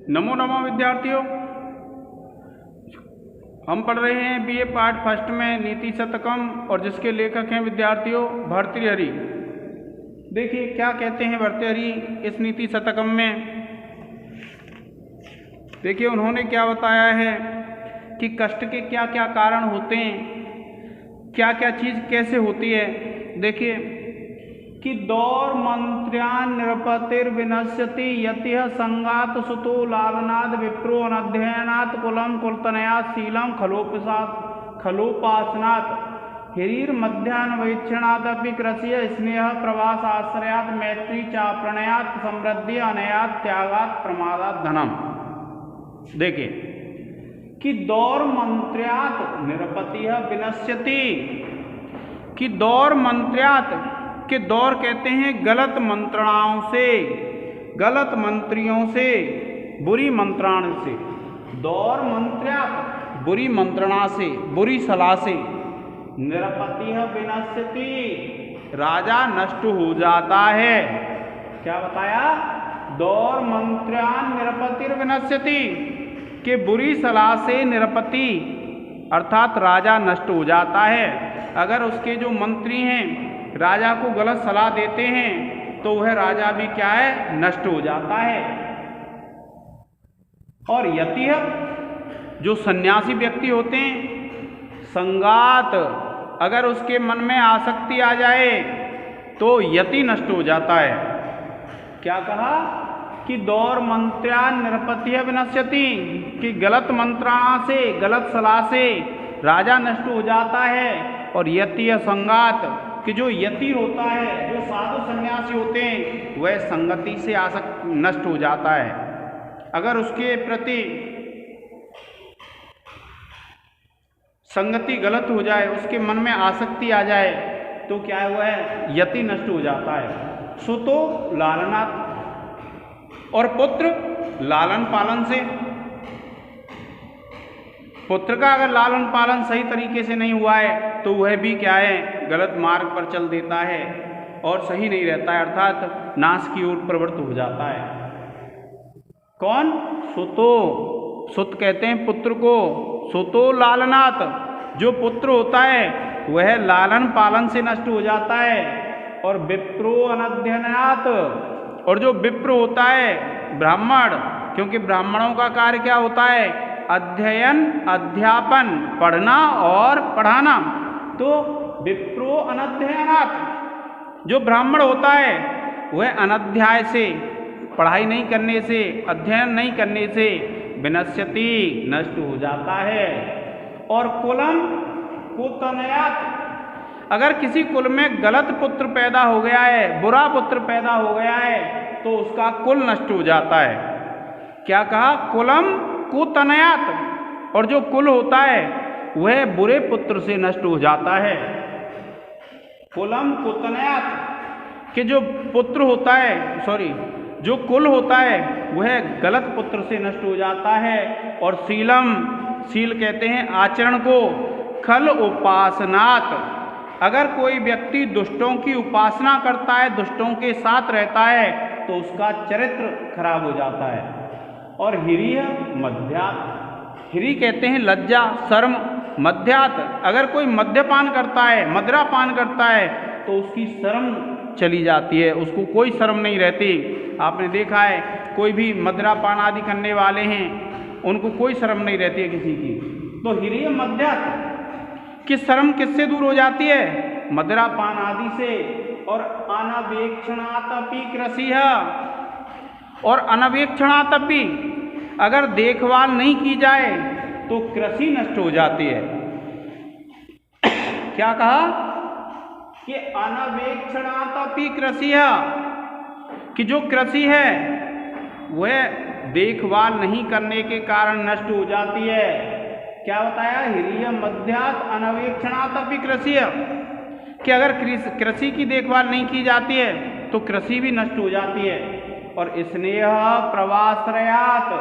नमो नमो विद्यार्थियों, हम पढ़ रहे हैं बीए पार्ट फर्स्ट में नीति शतकम और जिसके लेखक हैं विद्यार्थियों भर्तृहरि। देखिए क्या कहते हैं भर्तृहरि इस नीति शतकम में। देखिए उन्होंने क्या बताया है कि कष्ट के क्या क्या कारण होते हैं, क्या क्या चीज़ कैसे होती है। देखिए कि दौर मंत्र्यान निरपतिर्विनश्यति यतिह संगात सुतो लालनाद विप्रो अनध्ययनात् कुलम कुलतनयात् शीलम खलोपासनात् हिरीर मध्यान्वेक्षणादपि कृषि स्नेह प्रवास आश्रयात् मैत्री चाप्रणयात् समृद्धि अनयात् त्यागात् प्रमादात् धनम। देखिए कि दौर मंत्र्यात् निरपतिः विनश्यति, कि दौर मंत्र्यात् कि दौर कहते हैं गलत मंत्रणाओं से, गलत मंत्रियों से, बुरी मंत्राण से। दौर मंत्र्यात् बुरी मंत्रणा से, बुरी सलाह से। निरपतिः विनश्यति राजा नष्ट हो जाता है। क्या बताया? दौर मंत्र्यान निरपतिर्विनश्यति कि बुरी सलाह से निरपति अर्थात राजा नष्ट हो जाता है। अगर उसके जो मंत्री हैं राजा को गलत सलाह देते हैं तो वह राजा भी क्या है, नष्ट हो जाता है। और यतिह जो सन्यासी व्यक्ति होते हैं, संगात अगर उसके मन में आसक्ति आ जाए तो यति नष्ट हो जाता है। क्या कहा कि दौर मंत्र्यान निरपतिः विनश्यति कि गलत मंत्रणा से, गलत सलाह से राजा नष्ट हो जाता है। और यतिह संगात कि जो यति होता है, जो साधु सन्यासी होते हैं, वह संगति से नष्ट हो जाता है। अगर उसके प्रति संगति गलत हो जाए, उसके मन में आसक्ति आ जाए तो क्या हुआ है, यति नष्ट हो जाता है। सुतो लालनात् और पुत्र लालन पालन से। पुत्र का अगर लालन पालन सही तरीके से नहीं हुआ है तो वह भी क्या है, गलत मार्ग पर चल देता है और सही नहीं रहता है, अर्थात नाश की ओर प्रवृत्त हो जाता है। कौन? सुतो, सुत कहते हैं पुत्र को। सुतो लालनात् जो पुत्र होता है वह लालन पालन से नष्ट हो जाता है। और विप्रो अनध्ययनात् और जो विप्र होता है ब्राह्मण, क्योंकि ब्राह्मणों का कार्य क्या होता है, अध्ययन, अध्यापन, पढ़ना और पढ़ाना। तो विप्रो अनध्ययनात् जो ब्राह्मण होता है वह अनध्याय से, पढ़ाई नहीं करने से, अध्ययन नहीं करने से विनश्यति नष्ट हो जाता है। और कुलम कुतनयात् अगर किसी कुल में गलत पुत्र पैदा हो गया है, बुरा पुत्र पैदा हो गया है तो उसका कुल नष्ट हो जाता है। क्या कहा? कुलम कुतनयात् और जो कुल होता है वह बुरे पुत्र से नष्ट हो जाता है। कुलम कुतनयात् कि जो पुत्र होता है, जो कुल होता है वह गलत पुत्र से नष्ट हो जाता है। और शीलम, शील कहते हैं आचरण को। खल उपासनात् अगर कोई व्यक्ति दुष्टों की उपासना करता है, दुष्टों के साथ रहता है तो उसका चरित्र खराब हो जाता है। और हिरीह मध्यात्, हिरी कहते हैं लज्जा, शर्म। मध्यात् अगर कोई मद्यपान करता है, मदिरापान करता है तो उसकी शर्म चली जाती है, उसको कोई शर्म नहीं रहती। आपने देखा है कोई भी मदिरापान आदि करने वाले हैं उनको कोई शर्म नहीं रहती है किसी की। तो हिरीह मध्यात् कि शर्म किससे दूर हो जाती है, मदिरापान आदि से। और अनवेक्षणातपि कृषिः और अनवेक्षणातपि अगर देखभाल नहीं की जाए तो कृषि नष्ट हो जाती है। क्या कहा कि अनवेक्षणातपि कृषिः कि जो कृषि है वह देखभाल नहीं करने के कारण नष्ट हो जाती है। क्या बताया? हिरीह मध्यात् अनवेक्षणातपि कृषिः कि अगर कृषि की देखभाल नहीं की जाती है तो कृषि भी नष्ट हो जाती है। और स्नेह प्रवाश्रयात्,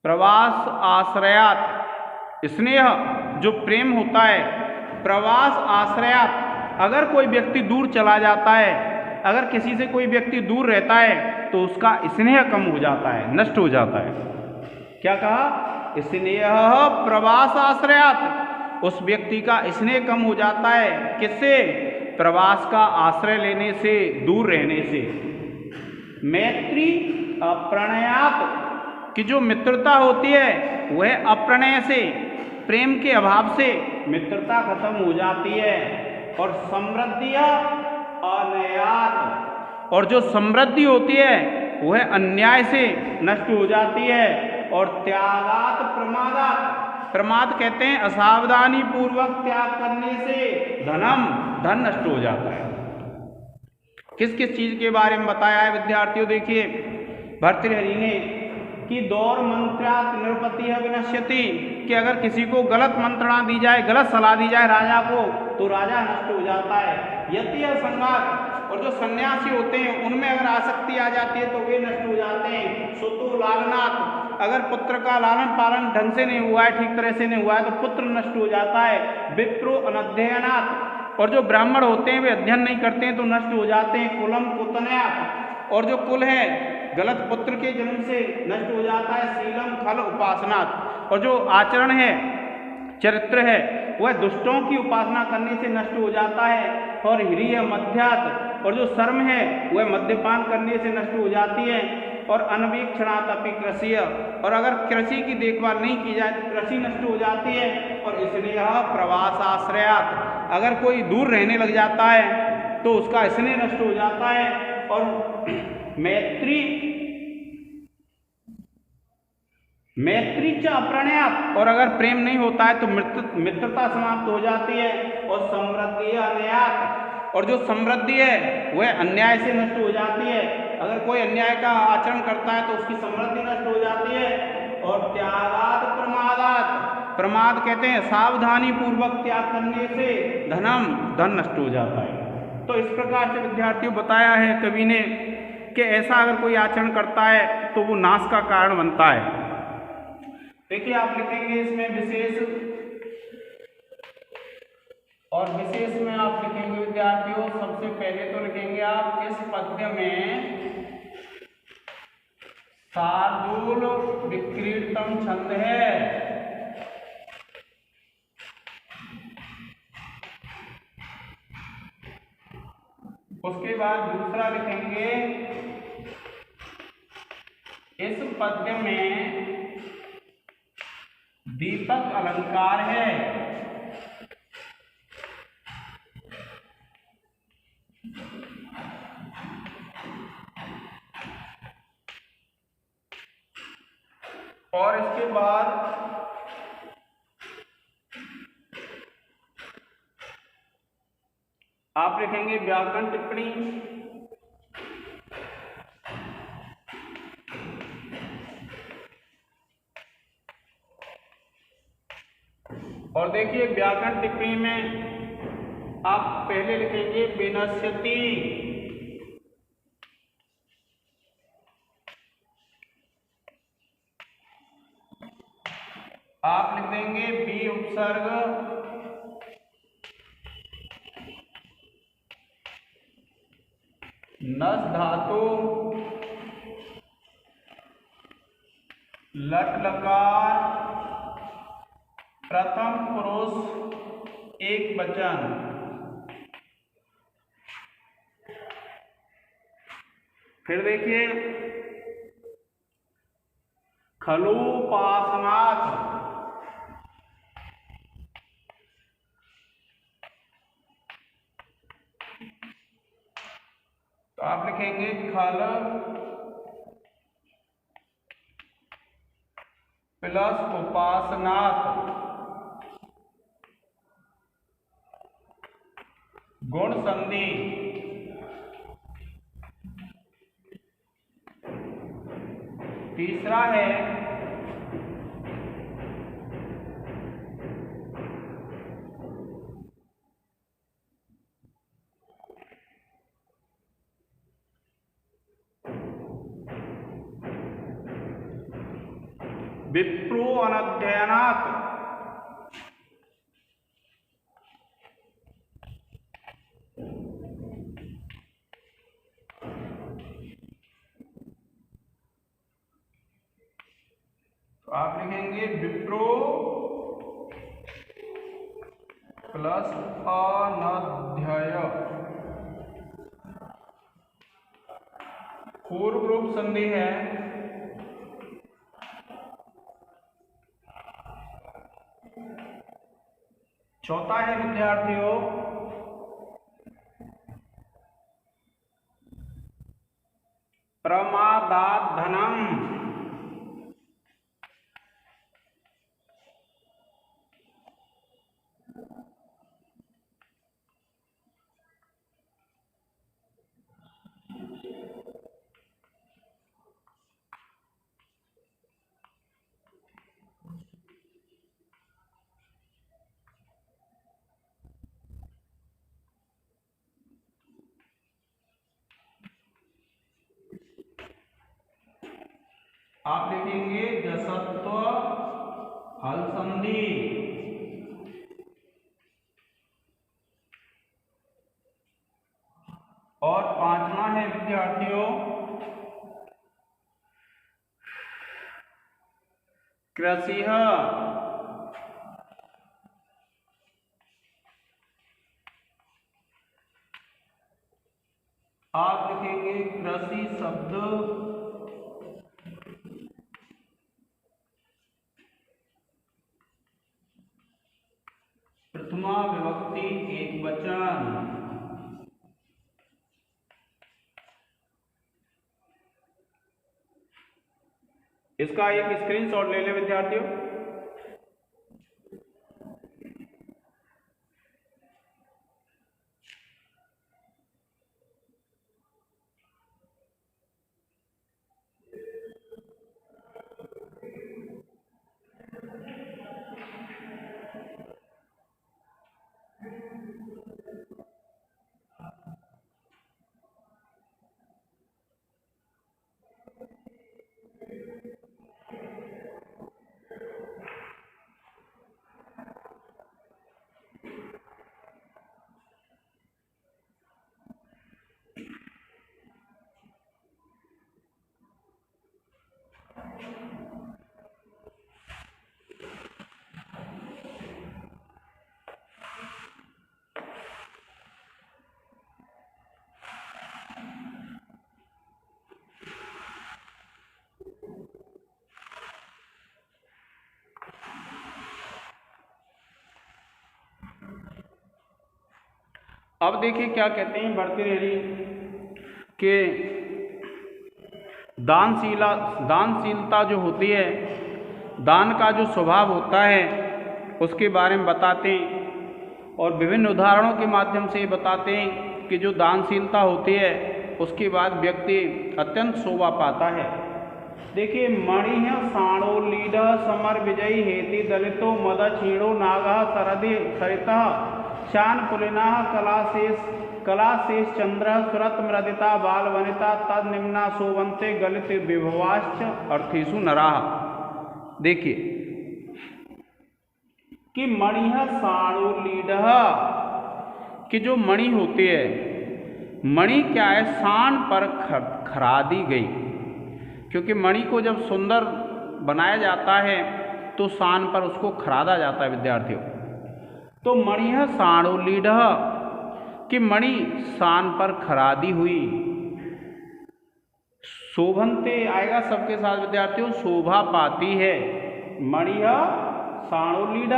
प्रवास आश्रयात्, स्नेह जो प्रेम होता है, प्रवास आश्रयात् अगर कोई व्यक्ति दूर चला जाता है अगर किसी से कोई व्यक्ति दूर रहता है तो उसका स्नेह कम हो जाता है, नष्ट हो जाता है। क्या कहा? स्नेह प्रवास आश्रयात्, उस व्यक्ति का स्नेह कम हो जाता है। किससे? प्रवास का आश्रय लेने से, दूर रहने से। मैत्री अप्रणयात्, कि जो मित्रता होती है वह अप्रणय से, प्रेम के अभाव से मित्रता खत्म हो जाती है। और समृद्धि अनयात्, और जो समृद्धि होती है वह अन्याय से नष्ट हो जाती है। और त्यागात प्रमादात, प्रमाद कहते हैं असावधानी पूर्वक त्याग करने से धन नष्ट हो जाता है। किस किस चीज के बारे में बताया है विद्यार्थियों? देखिए भर्तृहरि ने कि दौर मंत्रात निरपति विनश्यति, कि अगर किसी को गलत मंत्रणा दी जाए, गलत सलाह दी जाए राजा को, तो राजा नष्ट हो जाता है। यति संघात, और जो सन्यासी होते हैं उनमें अगर आसक्ति आ जाती है तो वे नष्ट हो जाते हैं। सुतु लालनाथ, अगर पुत्र का लालन पालन ढंग से नहीं हुआ है, ठीक तरह से नहीं हुआ है, तो पुत्र नष्ट हो जाता है। विप्रो अनध्ययनात्, और जो ब्राह्मण होते हैं वे अध्ययन नहीं करते हैं तो नष्ट हो जाते हैं। कुलम कुतनयात्, और जो कुल है गलत पुत्र के जन्म से नष्ट हो जाता है। शीलम खल उपासनात्, और जो आचरण है, चरित्र है, वह दुष्टों की उपासना करने से नष्ट हो जाता है। और ह्रीय मध्यात्, और जो शर्म है वह मद्यपान करने से नष्ट हो जाती है। और अनवीक्षणात् अपि कृषि, और अगर कृषि की देखभाल नहीं की जाए तो कृषि नष्ट हो जाती है। और स्नेह प्रवास आश्रयात्, अगर कोई दूर रहने लग जाता है तो उसका स्नेह नष्ट हो जाता है। और मैत्री च अप्रणयात्, और अगर प्रेम नहीं होता है तो मित्रता समाप्त हो जाती है। और समृद्धि अनयात्, और जो समृद्धि है वह अन्याय से नष्ट हो जाती है। अगर कोई अन्याय का आचरण करता है तो उसकी समृद्धि नष्ट हो जाती है। और त्यागात प्रमादात, प्रमाद कहते हैं सावधानी पूर्वक त्याग करने से धन नष्ट हो जाता है। तो इस प्रकार से विद्यार्थियों बताया है कवि ने कि ऐसा अगर कोई आचरण करता है तो वो नाश का कारण बनता है। देखिए आप लिखेंगे इसमें विशेष, और विशेष में आप लिखेंगे विद्यार्थियों, सबसे पहले तो लिखेंगे आप इस पद्य में शार्दूल विक्रीडतम छंद है। उसके बाद दूसरा लिखेंगे इस पद्य में दीपक अलंकार है। और इसके बाद आप लिखेंगे व्याकरण टिप्पणी। और देखिए व्याकरण टिप्पणी में आप पहले लिखेंगे विनश्यति, आप लिख देंगे बी उपसर्ग नस धातु लट लकार प्रथम पुरुष एक वचन। फिर देखिए खलुपासनात्, तो आप लिखेंगे खल प्लस उपासनात् गुण संधि। तीसरा है विप्रो अनध्ययनात्, आप लिखेंगे विप्रो प्लस अनध्यय। पूर्व रूप संधि है चौथा है विद्यार्थियों प्रमादात धनम। आप लिखेंगे जसत्व हल संधि। और पांचवा है विद्यार्थियों कृषि। आप लिखेंगे कृषि शब्द प्रथमा विभक्ति एकवचन। इसका एक स्क्रीनशॉट ले लें विद्यार्थियों। अब देखिए क्या कहते हैं भर्तृहरि के दानशीलता जो होती है, दान का जो स्वभाव होता है उसके बारे में बताते हैं और विभिन्न उदाहरणों के माध्यम से बताते हैं कि जो दानशीलता होती है उसके बाद व्यक्ति अत्यंत शोभा पाता है। देखिए मणि साणो लीड समर विजयी हेति दलितो मद क्षीणो नाग सरदि सरिता शान पुलिना कलाशेष चंद्र सुरत मृदिता बाल वनिता तद निम्ना शोभन्ते गलित विभवाश्च अर्थेषु नराः। देखिए कि मणि साणुलीड कि जो मणि होती है, मणि क्या है शान पर खरादी गई, क्योंकि मणि को जब सुंदर बनाया जाता है तो शान पर उसको खरादा जाता है विद्यार्थियों। तो मणि साणुलीड कि मणि शान पर खरादी हुई। शोभन्ते आएगा सबके साथ विद्यार्थियों, शोभा पाती है। मणि साणुलीड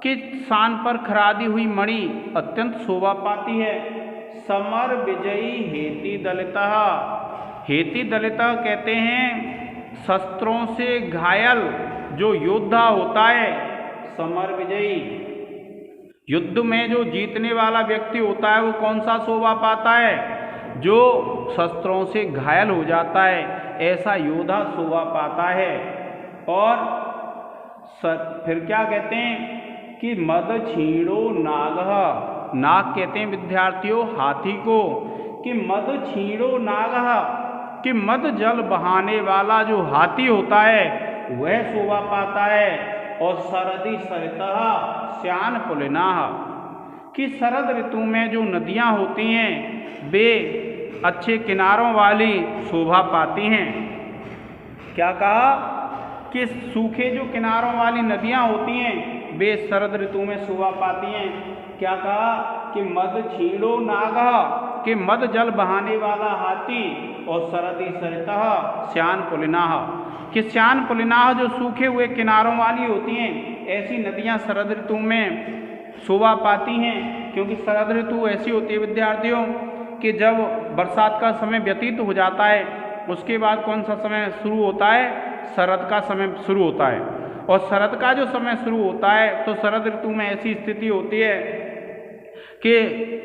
कि शान पर खरादी हुई मणि अत्यंत शोभा पाती है। समर विजयी हेति दलिता, हेति दलिता कहते हैं शस्त्रों से घायल जो योद्धा होता है। समर विजयी युद्ध में जो जीतने वाला व्यक्ति होता है वो कौन सा शोभा पाता है? जो शस्त्रों से घायल हो जाता है, ऐसा योद्धा शोभा पाता है। और फिर क्या कहते हैं कि मद क्षीणो नाग, नाग कहते हैं विद्यार्थियों हाथी को, कि मद क्षीणो नाग कि मद जल बहाने वाला जो हाथी होता है वह शोभा पाता है। और शरदि सरितः श्यान पुलिनाः कि शरद ऋतु में जो नदियां होती हैं वे अच्छे किनारों वाली शोभा पाती हैं। क्या कहा? कि सूखे जो किनारों वाली नदियाँ होती हैं वे शरद ऋतु में शोभा पाती हैं। क्या कहा कि मद छीणो नागः, कि मद जल बहाने वाला हाथी, और शरदी सरितः श्यान पुलिनाः, कि श्यान पुलिनाः जो सूखे हुए किनारों वाली होती हैं ऐसी नदियाँ शरद ऋतु में शोभा पाती हैं। क्योंकि शरद ऋतु ऐसी होती है विद्यार्थियों कि जब बरसात का समय व्यतीत हो जाता है उसके बाद कौन सा समय शुरू होता है, शरद का समय शुरू होता है। और शरद का जो समय शुरू होता है तो शरद ऋतु में ऐसी स्थिति होती है कि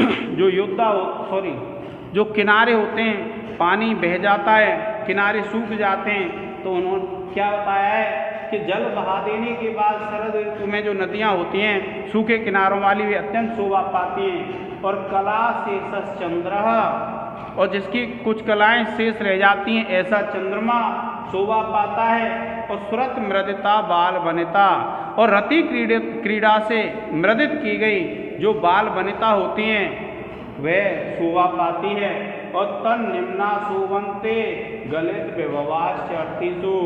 जो किनारे होते हैं पानी बह जाता है, किनारे सूख जाते हैं। तो उन्होंने क्या बताया है कि जल बहा देने के बाद शरद ऋतु में जो नदियाँ होती हैं सूखे किनारों वाली वे अत्यंत शोभा पाती हैं। और कला शेषस् चंद्रः, और जिसकी कुछ कलाएं शेष रह जाती हैं ऐसा चंद्रमा शोभा पाता है। और सुरत मृदिता बाल वनिता, और रति क्रीड़ा से मृदित की गई जो बाल वनिता होती हैं वह शोभा पाती है। और तन निम्ना शोभन्ते गलित विभवाश्च अर्थीषु,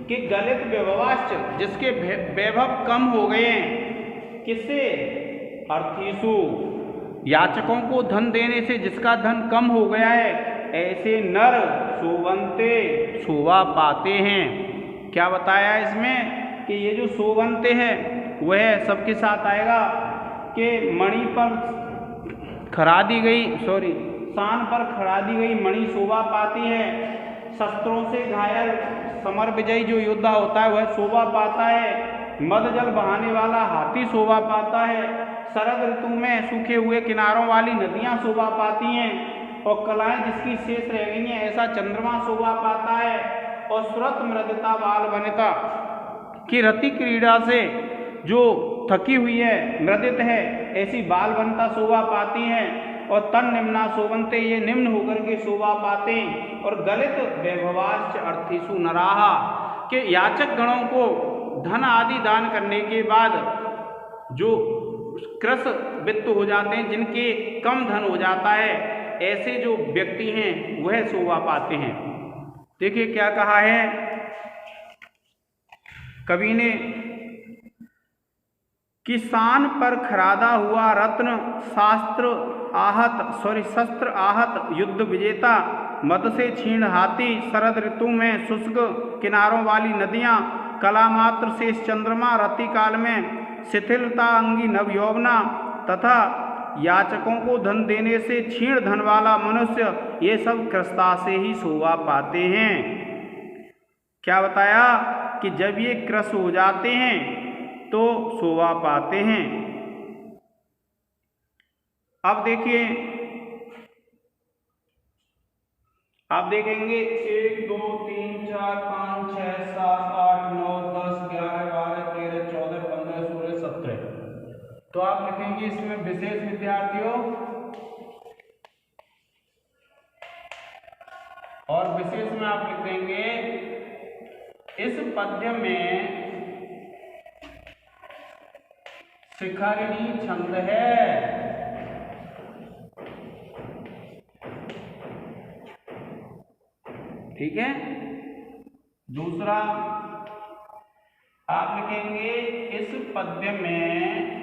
कि गलित विभवाश्च जिसके वैभव कम हो गए हैं, किससे, अर्थीषु याचकों को धन देने से जिसका धन कम हो गया है ऐसे नर शोभन्ते शोभा पाते हैं। क्या बताया इसमें कि ये जो शोभन्ते हैं वह सबके साथ आएगा कि मणि पर खड़ा दी गई शान पर खड़ा दी गई मणि शोभा पाती है। शस्त्रों से घायल समर विजयी जो योद्धा होता है वह शोभा पाता है। मद जल बहाने वाला हाथी शोभा पाता है। शरद ऋतु में सूखे हुए किनारों वाली नदियाँ शोभा पाती हैं। और कलाएं जिसकी शेष रह गई हैं ऐसा चंद्रमा शोभा पाता है। और सुरत मृदिता बाल वनिता, की रति क्रीड़ा से जो थकी हुई है मृदित है ऐसी बाल वनिता शोभा पाती हैं। और तन निम्ना शोभन्ते, ये निम्न होकर के शोभा पाते हैं। और गलित वैभवाश्च अर्थीषु नराः, के याचक गणों को धन आदि दान करने के बाद जो कृश वित्त हो जाते हैं, जिनके कम धन हो जाता है, ऐसे जो व्यक्ति हैं वह शोभा पाते हैं। देखिए क्या कहा है कवि ने, किसान पर खरादा हुआ रत्न शस्त्र आहत युद्ध विजेता, मद से छीण हाथी, शरद ऋतु में शुष्क किनारों वाली नदियाँ, कला मात्र शेष चंद्रमा, रति काल में शिथिलता अंगी नव यौवना, तथा याचकों को धन देने से छीण धन वाला मनुष्य, ये सब कृशता से ही शोभा पाते हैं। क्या बताया कि जब ये कृश हो जाते हैं तो शोभा पाते हैं। अब देखिए, आप देखेंगे 1 2 3 4 5 6 7 8 9 10 11 12 13 14 15 16 17। तो आप लिखेंगे इसमें विशेष विद्यार्थियों, और विशेष में आप लिख देंगे इस पद्य में शिखरिणी छंद है। ठीक है। दूसरा आप लिखेंगे इस पद्य में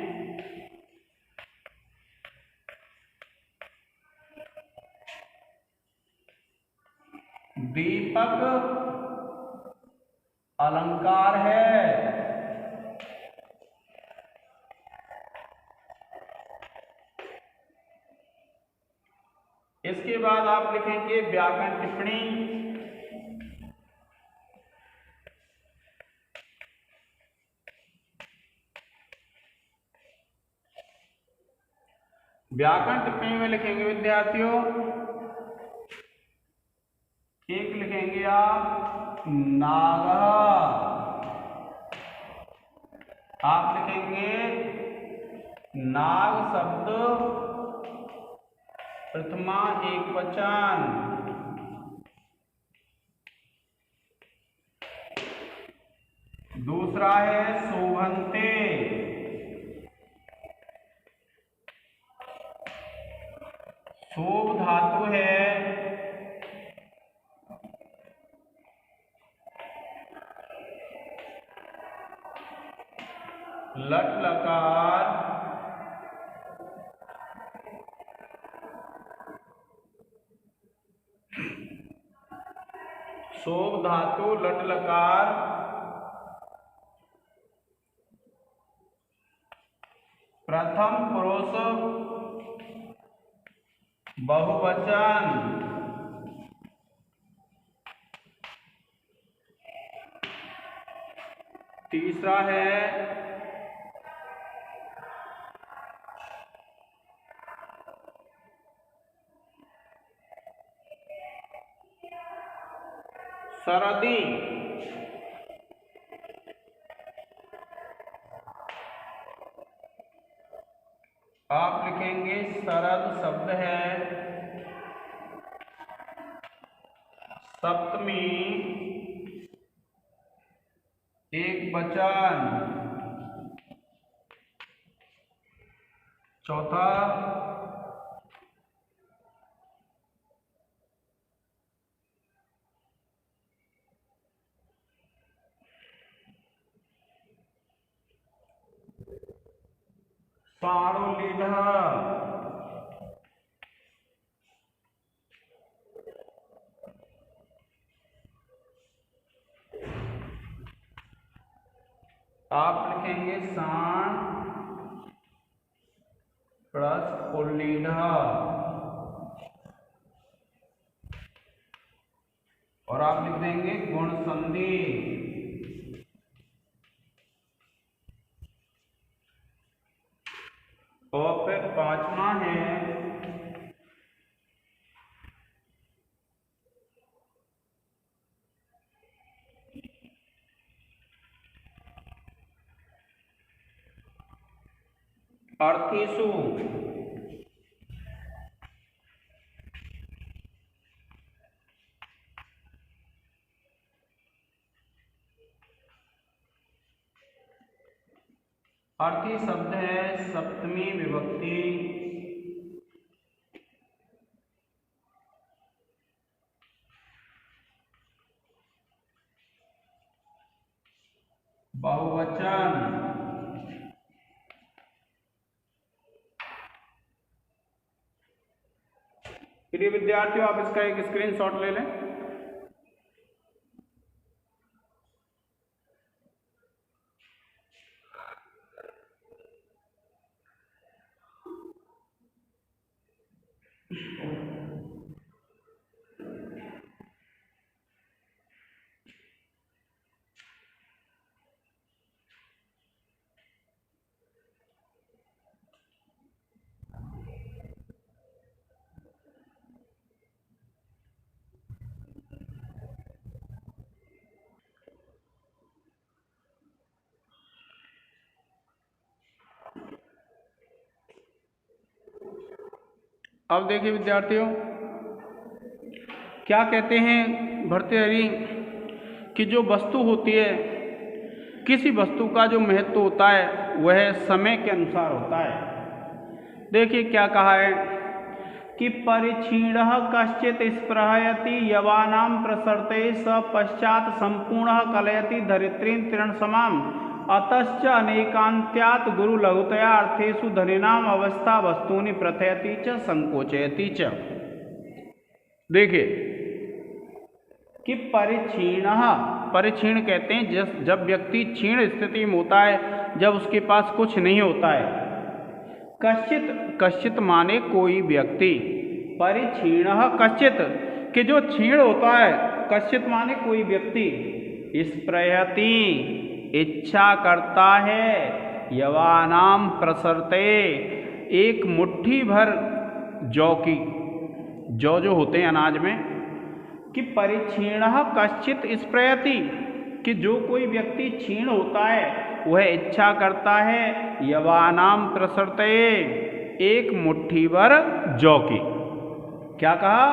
दीपक अलंकार है। इसके बाद आप लिखेंगे व्याकरण टिप्पणी। व्याकरण टिप्पणी में लिखेंगे विद्यार्थियों, एक लिखेंगे आप नागः, आप लिखेंगे नाग शब्द प्रथमा एकवचन। दूसरा है शोभन्ते, शोभ धातु है, लट लकार शोभ धातु लट लकार प्रथम पुरुष बहुवचन तीसरा है सरदी। आप लिखेंगे शरद शब्द है सप्तमी एक वचन। चौथा सार्वलीढ़। आप लिखेंगे साण प्लस उल्लीढ़ और आप लिख देंगे गुण संधि। और फिर पांचवा है अर्थीसु। अर्थी शब्द है सप्तमी विभक्ति बहुवचन। प्रिय विद्यार्थियों, आप इसका एक स्क्रीनशॉट ले लें। अब देखिए विद्यार्थियों, क्या कहते हैं भर्तृहरि कि जो वस्तु होती है, किसी वस्तु का जो महत्व होता है वह समय के अनुसार होता है। देखिए क्या कहा है कि परिक्षीणः कश्चित् स्पृहयति यवानां प्रसरते स पश्चात् संपूर्णः कलयति धरित्रीं तृणसमाम् अतश्च अनेकान्त्यात् गुरु लघुतया अर्थेषु धनिनाम अवस्था वस्तूनि प्रथयति च संकोचयति च। देखिए कि परिक्षीणः, परिक्षीण कहते हैं जब व्यक्ति क्षीण स्थिति में होता है, जब उसके पास कुछ नहीं होता है। कश्चित, कश्चित माने कोई व्यक्ति, परिक्षीणः कश्चित कि जो क्षीण होता है, कश्चित माने कोई व्यक्ति, स्पृहयति इच्छा करता है, यवानाम प्रसरते एक मुट्ठी भर जौ की, जौ जो होते हैं अनाज में, कि परिक्षीणः कश्चित स्पृहयति कि जो कोई व्यक्ति क्षीण होता है वह इच्छा करता है, यवानाम प्रसरते एक मुट्ठी भर जौ की। क्या कहा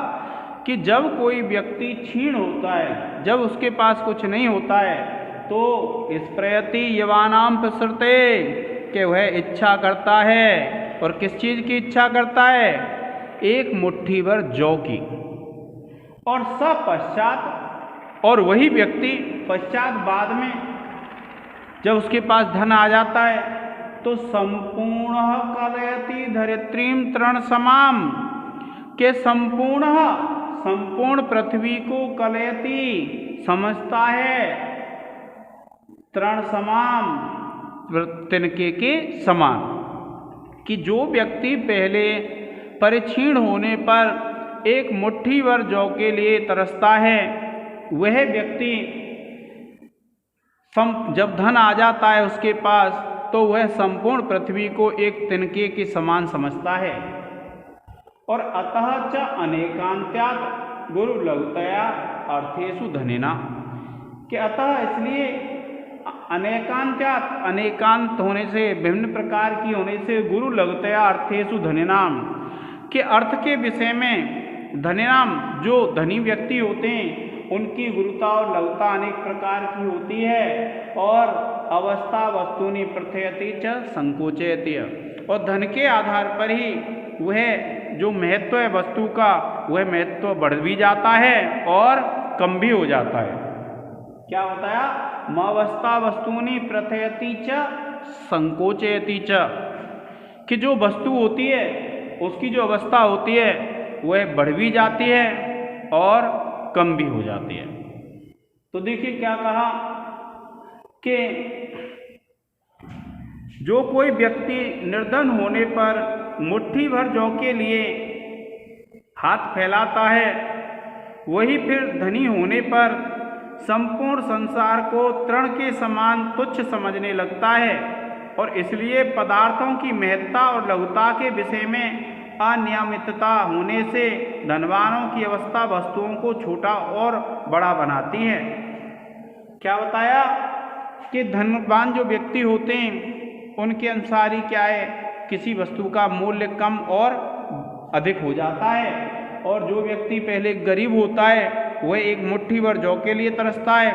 कि जब कोई व्यक्ति क्षीण होता है, जब उसके पास कुछ नहीं होता है, तो स्पृहयति यवानाम प्रसरते कि वह इच्छा करता है, और किस चीज़ की इच्छा करता है? एक मुट्ठी भर जौ की। और पश्चात, और वही व्यक्ति पश्चात बाद में जब उसके पास धन आ जाता है, तो संपूर्ण कलयति धरित्रीम तृण समाम, के संपूर्ण पृथ्वी को कलयति समझता है, तृण समाम तिनके के समान। कि जो व्यक्ति पहले परिक्षीण होने पर एक मुट्ठी भर जौ के लिए तरसता है, वह व्यक्ति जब धन आ जाता है उसके पास, तो वह संपूर्ण पृथ्वी को एक तिनके के समान समझता है। और अतः च अनेकांत्यात् गुरु लघुतया अर्थेषु धनिना, कि अतः इसलिए अनेकांत्यात्, अनेकांत होने से, विभिन्न प्रकार की होने से, गुरु लघुतया अर्थेषु धनिनाम, के अर्थ के विषय में धनिनाम जो धनी व्यक्ति होते हैं उनकी गुरुता और लघुता अनेक प्रकार की होती है। और अवस्था वस्तुनि प्रथयति च संकोचयति, और धन के आधार पर ही वह जो महत्व है वस्तु का, वह महत्व बढ़ भी जाता है और कम भी हो जाता है। क्या बताया? मवस्था वस्तुनि प्रथयति च संकोचयति च, कि जो वस्तु होती है उसकी जो अवस्था होती है वह बढ़ भी जाती है और कम भी हो जाती है। तो देखिए क्या कहा कि जो कोई व्यक्ति निर्धन होने पर मुट्ठी भर जौ के लिए हाथ फैलाता है, वही फिर धनी होने पर संपूर्ण संसार को तृण के समान तुच्छ समझने लगता है। और इसलिए पदार्थों की महत्ता और लघुता के विषय में अनियमितता होने से धनवानों की अवस्था वस्तुओं को छोटा और बड़ा बनाती है। क्या बताया? कि धनवान जो व्यक्ति होते हैं उनके अनुसार ही क्या है, किसी वस्तु का मूल्य कम और अधिक हो जाता है। और जो व्यक्ति पहले गरीब होता है वह एक मुट्ठी भर जौ के लिए तरसता है,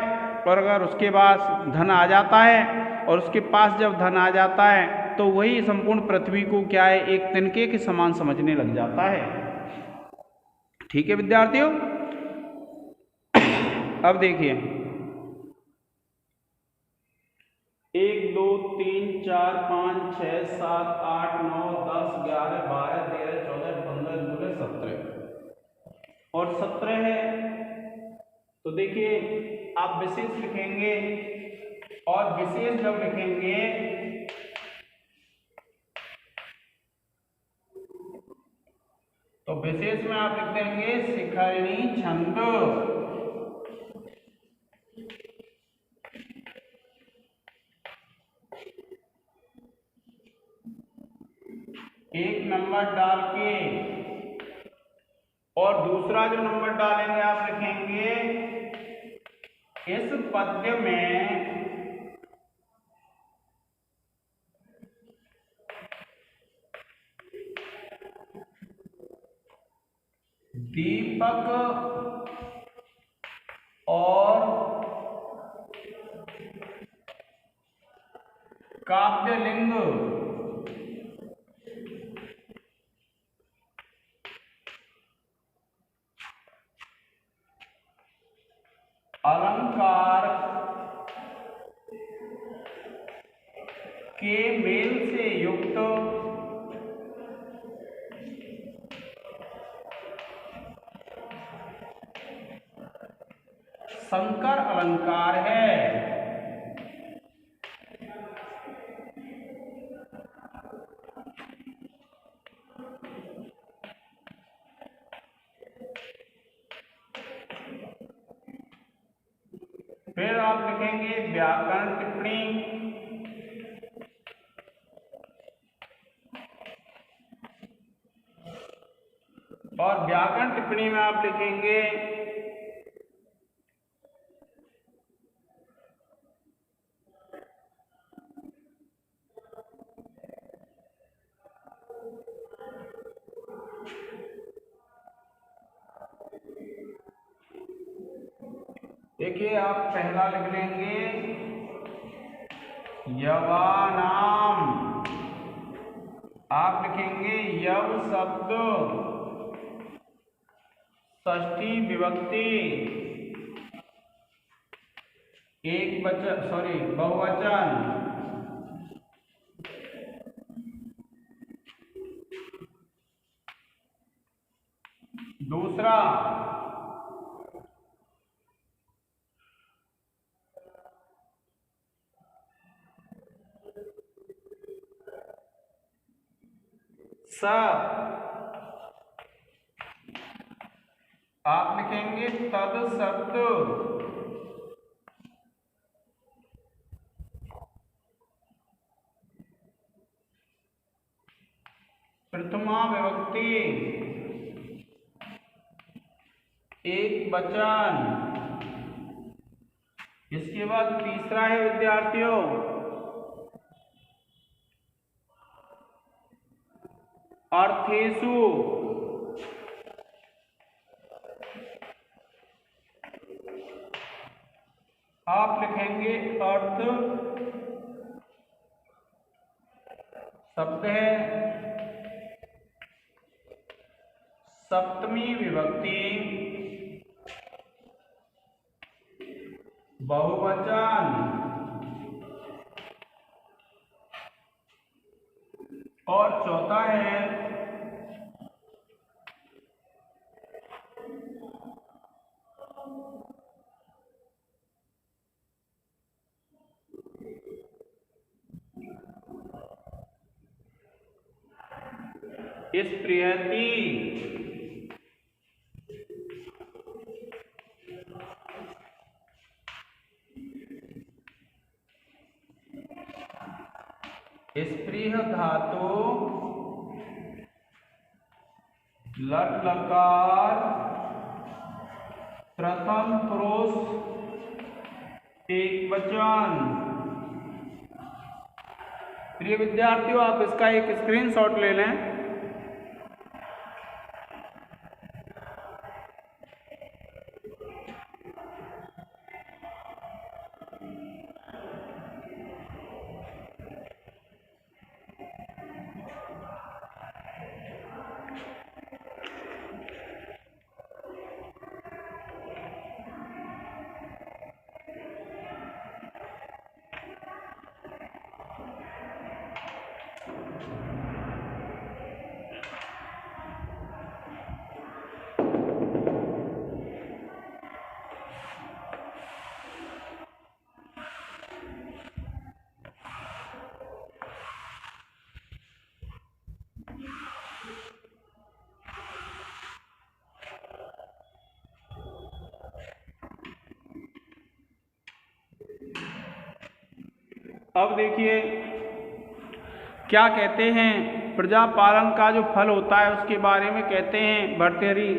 और अगर उसके पास धन आ जाता है, और उसके पास जब धन आ जाता है तो वही संपूर्ण पृथ्वी को क्या है, एक तिनके के समान समझने लग जाता है। ठीक है विद्यार्थियों, अब देखिए 1 2 3 4 5 6 7 8 9 10 11 12 13 14 15 16 17 और 17 है। तो देखिए आप विशेष लिखेंगे, और विशेष जब लिखेंगे तो विशेष में आप लिख देंगे शिखरिणी छंद। एक नंबर डाल के, और दूसरा जो नंबर डालेंगे आप लिखेंगे इस पद्य में दीपक और काव्यलिंग अलंकार के मेल से युक्त संकर अलंकार है। फिर आप लिखेंगे व्याकरण टिप्पणी, और व्याकरण टिप्पणी में आप लिखेंगे देखिए आप पहला लिख लेंगे यवानाम, आप लिखेंगे यव शब्द षष्ठी विभक्ति बहुवचन दूसरा स, आप लिखेंगे तद सत। प्रथमा विभक्ति एक वचन। इसके बाद तीसरा है विद्यार्थियों अर्थेषु। आप लिखेंगे अर्थ शब्द है सप्तमी विभक्ति बहुवचन। और चौथा है स्पृहति। स्पृह धातु लट लकार प्रथम पुरुष एक वचन। प्रिय विद्यार्थियों, आप इसका एक स्क्रीनशॉट ले लें। अब देखिए क्या कहते हैं, प्रजा पालन का जो फल होता है उसके बारे में कहते हैं भर्तृहरि।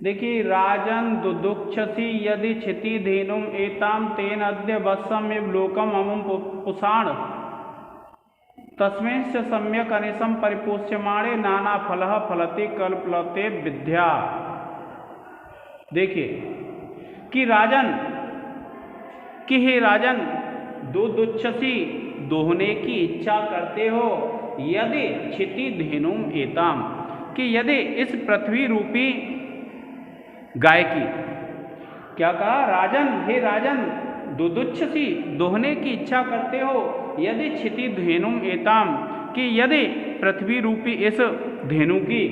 देखिए, राजन दुदुक्षसी यदि क्षिति धेनुम एताम तेन अद्य वत्सम एव लोकम अमुम पुषाण तस्में से सम्यक अनिशम परिपोष्यमाणे नाना फलः फलते कल्पलते विद्या। देखिए कि राजन कि हे राजन दुदुक्षसी दोहने की इच्छा करते हो यदि क्षिति धेनुम एताम कि यदि इस पृथ्वी रूपी गाय की, क्या कहा राजन, हे राजन दुदुक्षसी दोहने की इच्छा करते हो यदि क्षिति धेनुम एताम कि यदि पृथ्वी रूपी इस धेनु की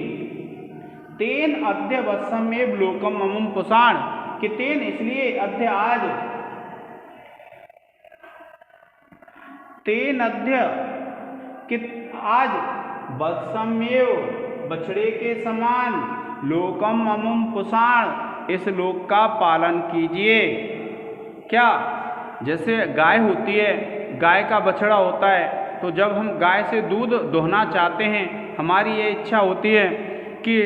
तेन अद्य वत्समेव लोकम अमुम पुषाण कि तेन इसलिए अद्य आज तेन अद्य कि आज वत्समेव बछड़े के समान लोकम अमुम पुषाण इस लोक का पालन कीजिए। क्या, जैसे गाय होती है, गाय का बछड़ा होता है, तो जब हम गाय से दूध दोहना चाहते हैं, हमारी ये इच्छा होती है कि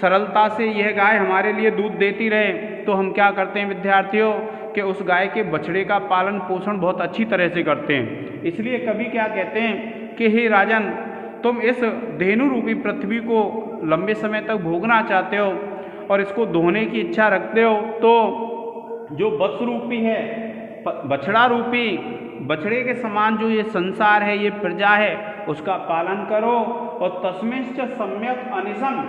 सरलता से यह गाय हमारे लिए दूध देती रहे, तो हम क्या करते हैं विद्यार्थियों कि उस गाय के बछड़े का पालन पोषण बहुत अच्छी तरह से करते हैं। इसलिए कभी क्या कहते हैं कि हे राजन तुम इस धेनु रूपी पृथ्वी को लंबे समय तक भोगना चाहते हो और इसको दोहने की इच्छा रखते हो, तो जो वत्स रूपी है, बछड़ा रूपी, बछड़े के समान जो ये संसार है, ये प्रजा है, उसका पालन करो। और तस्मिंश्च सम्यक अनिशम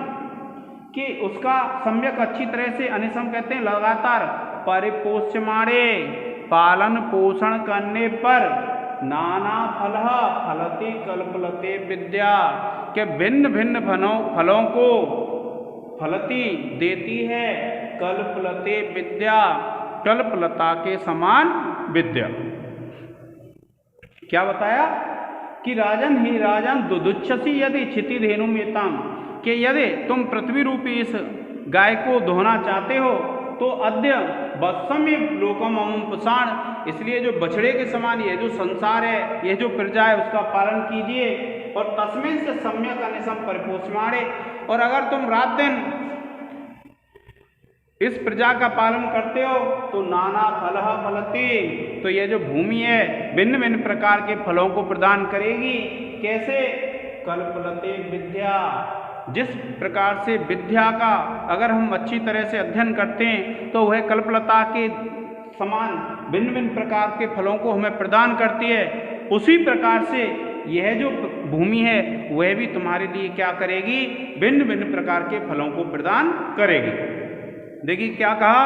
कि उसका सम्यक अच्छी तरह से, अनिशम कहते हैं लगातार, परिपोष्यमाणे पालन पोषण करने पर नाना फलः फलति कल्पलते विद्या के भिन्न भिन्न फलों को फलती देती है, कल्पलते विद्या, कल्पलता के समान विद्या। क्या बताया कि राजन ही राजन दुदुच्छसी यदि क्षिति धेनुमेताम, कि यदि तुम पृथ्वी रूपी इस गाय को धोना चाहते हो तो अद्य वत्सम्य लोकम अमुपसाण, इसलिए जो बछड़े के समान ये जो संसार है, ये जो प्रजा है, उसका पालन कीजिए। और तस्मिन् से सम्यक अनिशम परिपोषमाणे, और अगर तुम रात दिन इस प्रजा का पालन करते हो तो नाना फलः फलति, तो ये जो भूमि है भिन्न भिन्न प्रकार के फलों को प्रदान करेगी। कैसे? कल्पलते विद्या, जिस प्रकार से विद्या का अगर हम अच्छी तरह से अध्ययन करते हैं तो वह कल्पलता के समान भिन्न भिन्न प्रकार के फलों को हमें प्रदान करती है, उसी प्रकार से यह जो भूमि है वह भी तुम्हारे लिए क्या करेगी? भिन्न भिन्न प्रकार के फलों को प्रदान करेगी। देखिए क्या कहा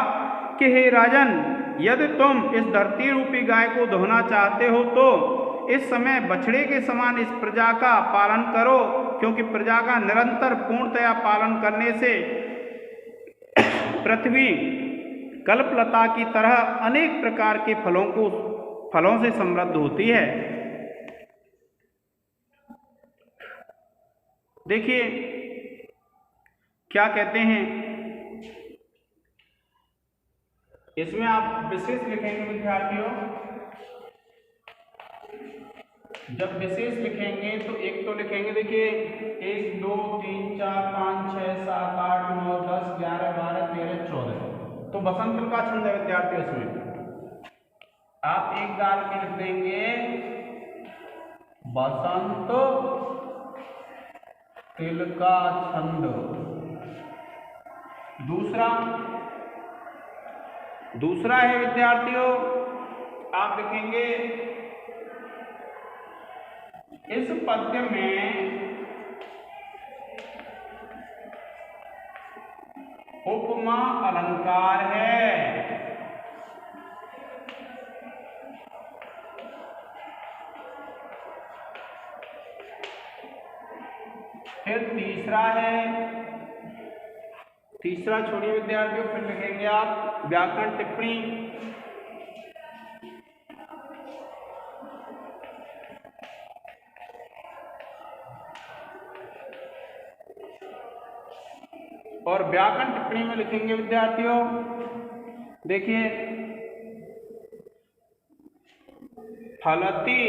कि हे राजन, यदि तुम इस धरती रूपी गाय को धोना चाहते हो तो इस समय बछड़े के समान इस प्रजा का पालन करो, क्योंकि प्रजा का निरंतर पूर्णतया पालन करने से पृथ्वी कल्पलता की तरह अनेक प्रकार के फलों से समृद्ध होती है। देखिए क्या कहते हैं, इसमें आप विशेष लिखेंगे विद्यार्थियों। जब विशेष लिखेंगे तो एक तो लिखेंगे, देखिए 1 2 3 4 5 6 7 8 9 10 11 12 13 14, तो बसंत का छंद है विद्यार्थियों। इसमें आप एक डाल के लिख देंगे बसंत तिल का छंद। दूसरा है विद्यार्थियों, आप लिखेंगे इस पद्य में उपमा अलंकार है। फिर तीसरा छोड़िए विद्यार्थियों, फिर लिखेंगे आप व्याकरण टिप्पणी। और व्याकरण टिप्पणी में लिखेंगे विद्यार्थियों, देखिए फलती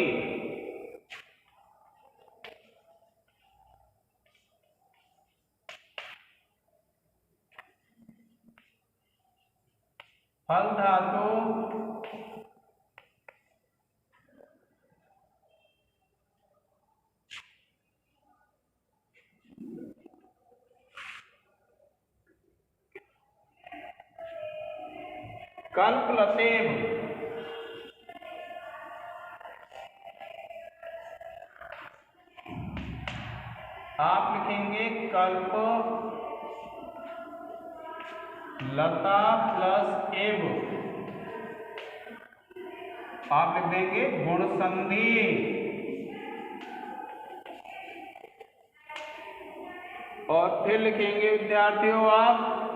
फल धातु कल्पलतेव, आप लिखेंगे कल्प लता प्लस एव, आप लिख देंगे गुण संधि। और फिर लिखेंगे विद्यार्थियों आप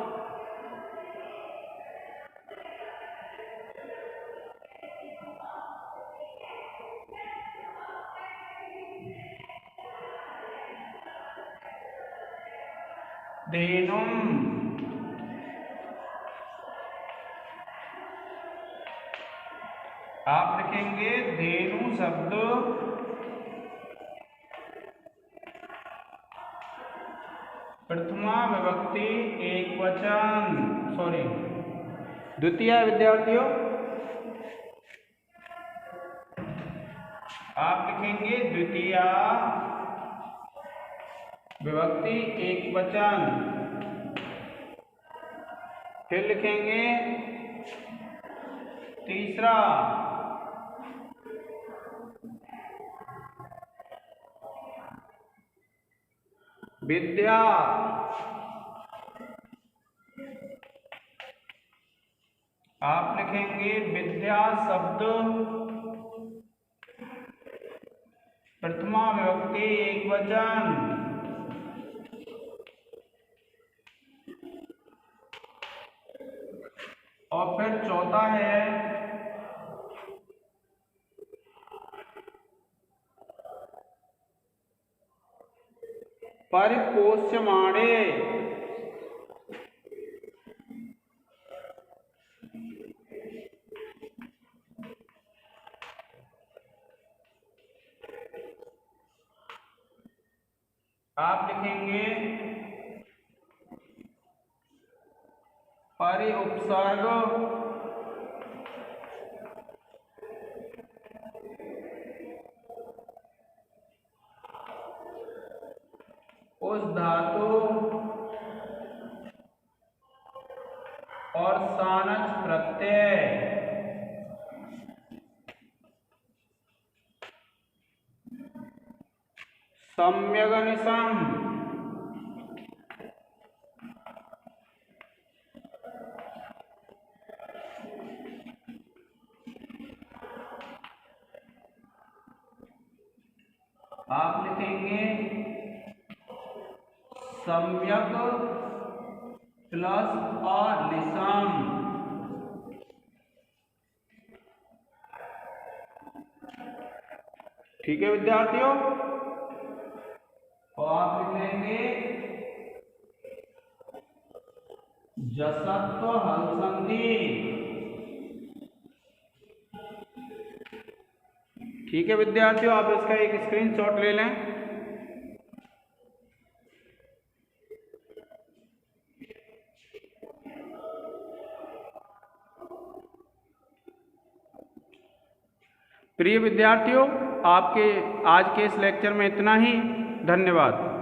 धेनुम, आप लिखेंगे धेनु शब्द प्रथमा विभक्ति एक वचन, द्वितीय विद्यार्थियों, आप लिखेंगे द्वितीय विभक्ति एक वचन। फिर लिखेंगे तीसरा विद्या, आप लिखेंगे विद्या शब्द प्रथमा विभक्ति एक वचन। और फिर चौथा है परिपोष्यमाणे। आप लिखेंगे परि उपसर्ग उस धातु और सानच प्रत्यय सम्यगनिसम आप लिखेंगे सम्यक प्लस अनिसम। ठीक है विद्यार्थियों, और आप लिखेंगे जसत्व हल संधि। ठीक है विद्यार्थियों, आप इसका एक स्क्रीनशॉट ले लें। प्रिय विद्यार्थियों, आपके आज के इस लेक्चर में इतना ही। धन्यवाद।